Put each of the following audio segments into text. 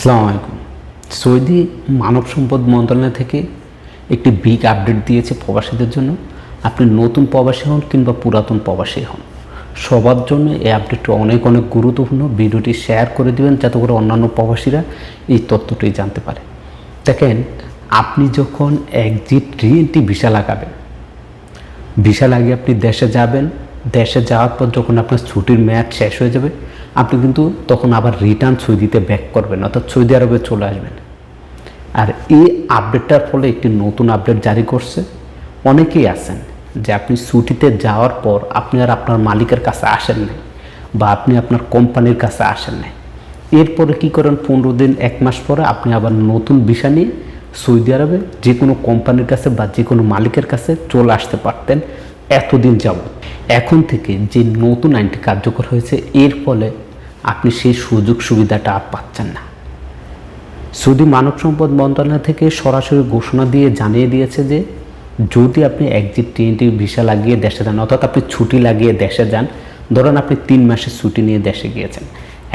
আসসালামু আলাইকুম। সৌদি মানব সম্পদ মন্ত্রণালয় থেকে একটি বিগ আপডেট দিয়েছে প্রবাসীদের জন্য। আপনি নতুন প্রবাসী হন কিংবা পুরাতন প্রবাসী হন, সবার জন্য এই আপডেটটি অনেক অনেক গুরুত্বপূর্ণ। ভিডিওটি শেয়ার করে দেবেন যাতে করে অন্যান্য প্রবাসীরা এই তথ্যটি জানতে পারে। দেখেন, আপনি যখন এক্সিট রি-এন্ট্রি ভিসা লাগাবেন, ভিসা লাগিয়ে আপনি দেশে যাবেন, দেশে যাওয়ার পর যখন আপনার ছুটির মেয়াদ শেষ হয়ে যাবে, আপনি কিন্তু তখন আবার রিটার্ন সৌদিতে ব্যাক করবেন, অর্থাৎ সৌদি আরবে চলে আসবেন। আর এই আপডেটটার ফলে একটি নতুন আপডেট জারি করছে। অনেকেই আছেন যে আপনি ছুটিতে যাওয়ার পর আপনি আর আপনার মালিকের কাছে আসেন নাই, বা আপনি আপনার কোম্পানির কাছে আসেন নাই। এরপরে কী করেন, 15 দিন 1 মাস পরে আপনি আবার নতুন ভিসা নিয়ে সৌদি আরবে যে কোনো কোম্পানির কাছে বা যে কোনো মালিকের কাছে চলে আসতে পারতেন এতদিন যাবত। এখন থেকে যে নতুন আইনটি কার্যকর হয়েছে, এর ফলে আপনি সেই সুযোগ সুবিধাটা আর পাচ্ছেন না। সৌদি মানব সম্পদ মন্ত্রণালয় থেকে সরাসরি ঘোষণা দিয়ে জানিয়ে দিয়েছে যে যদি আপনি এক্সিট রি-এন্ট্রি ভিসা লাগিয়ে দেশে যান, অর্থাৎ আপনি ছুটি লাগিয়ে দেশে যান, ধরেন আপনি 3 মাসের ছুটি নিয়ে দেশে গিয়েছেন,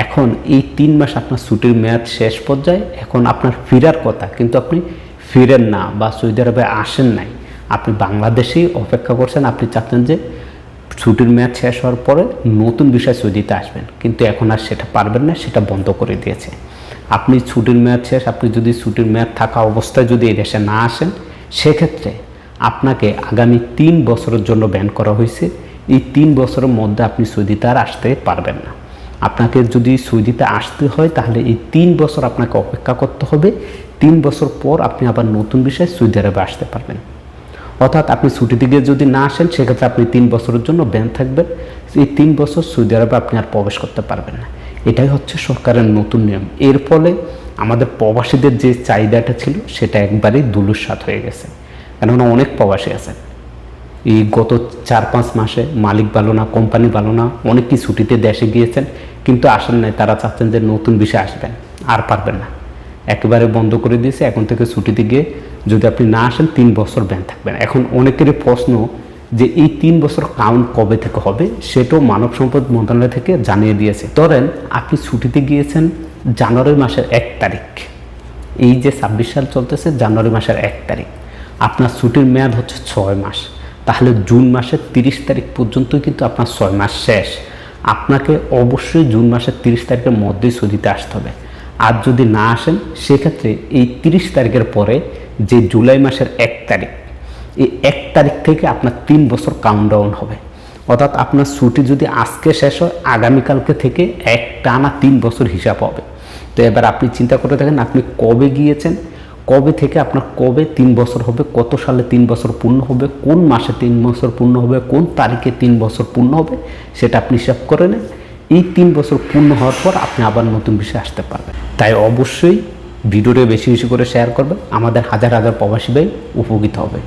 এখন এই 3 মাস আপনার ছুটির মেয়াদ শেষ পর্যায়ে, এখন আপনার ফেরার কথা, কিন্তু আপনি ফিরেন না বা সৌদি আরবে আসেন নাই, আপনি বাংলাদেশেই অপেক্ষা করছেন। আপনি চাচ্ছেন যে ছুটির মেয়াদ শেষ হওয়ার পরে নতুন বিষয় সৌদিতে আসবেন, কিন্তু এখন আর সেটা পারবেন না, সেটা বন্ধ করে দিয়েছে। আপনি ছুটির মেয়াদ শেষ, আপনি যদি ছুটির মেয়াদ থাকা অবস্থায় যদি এই দেশে না আসেন, সেক্ষেত্রে আপনাকে আগামী 3 বছরের জন্য ব্যান করা হয়েছে। এই 3 বছরের মধ্যে আপনি সৌদিতে আর আসতে পারবেন না। আপনাকে যদি সৌদিতে আসতে হয় তাহলে এই 3 বছর আপনাকে অপেক্ষা করতে হবে। 3 বছর পর আপনি আবার নতুন বিষয়ে সৌদি আরবে আসতে পারবেন। অর্থাৎ আপনি ছুটিতে গিয়ে যদি না আসেন, সেক্ষেত্রে আপনি 3 বছরের জন্য ব্যান থাকবেন। এই 3 বছর সৌদি আরবে আপনি আর প্রবেশ করতে পারবেন না। এটাই হচ্ছে সরকারের নতুন নিয়ম। এর ফলে আমাদের প্রবাসীদের যে চাহিদাটা ছিল সেটা একবারেই ধূলিসাৎ হয়ে গেছে। কেননা অনেক প্রবাসী আছেন এই গত 4-5 মাসে মালিক ভালো না, কোম্পানি ভালো না, অনেকেই ছুটিতে দেশে গিয়েছেন কিন্তু আসেন নাই। তারা চাচ্ছেন যে নতুন বিষয়ে আসবেন, আর পারবেন না, একেবারে বন্ধ করে দিয়েছে। এখন থেকে ছুটিতে গিয়ে যদি আপনি না আসেন 3 বছর ব্যান থাকবেন। এখন অনেকেরই প্রশ্ন যে এই 3 বছর কাউন্ট কবে থেকে হবে, সেটাও মানব সম্পদ মন্ত্রণালয় থেকে জানিয়ে দিয়েছে। ধরেন আপনি ছুটিতে গিয়েছেন জানুয়ারি মাসের 1 তারিখ, এই যে 26 সাল চলতেছে, জানুয়ারি মাসের 1 তারিখ, আপনার ছুটির মেয়াদ হচ্ছে 6 মাস। তাহলে জুন মাসের 30 তারিখ পর্যন্তই কিন্তু আপনার 6 মাস শেষ। আপনাকে অবশ্যই জুন মাসের 30 তারিখের মধ্যেই সৌদিতে আসতে হবে। আর যদি না আসেন, সেক্ষেত্রে এই 30 তারিখের পরে যে জুলাই মাসের 1 তারিখ, এই 1 তারিখ থেকে আপনার 3 বছর কাউন্টডাউন হবে। অর্থাৎ আপনার ছুটি যদি আজকে শেষ হয়, আগামীকালকে থেকে টানা 3 বছর হিসাব হবে। তো এবার আপনি চিন্তা করে দেখেন, আপনি কবে গিয়েছেন, কবে থেকে আপনার কবে 3 বছর হবে, কত সালে 3 বছর পূর্ণ হবে, কোন মাসে 3 বছর পূর্ণ হবে, কোন তারিখে 3 বছর পূর্ণ হবে, সেটা আপনি হিসাব করে নেন। এই 3 বছর পূর্ণ হওয়ার পর আপনি আবার নতুন বিষয়ে আসতে পারবেন। তাই অবশ্যই ভিডিওটা বেশি বেশি করে শেয়ার করবেন, আমাদের হাজার হাজার প্রবাসী ভাই উপকৃত হবে।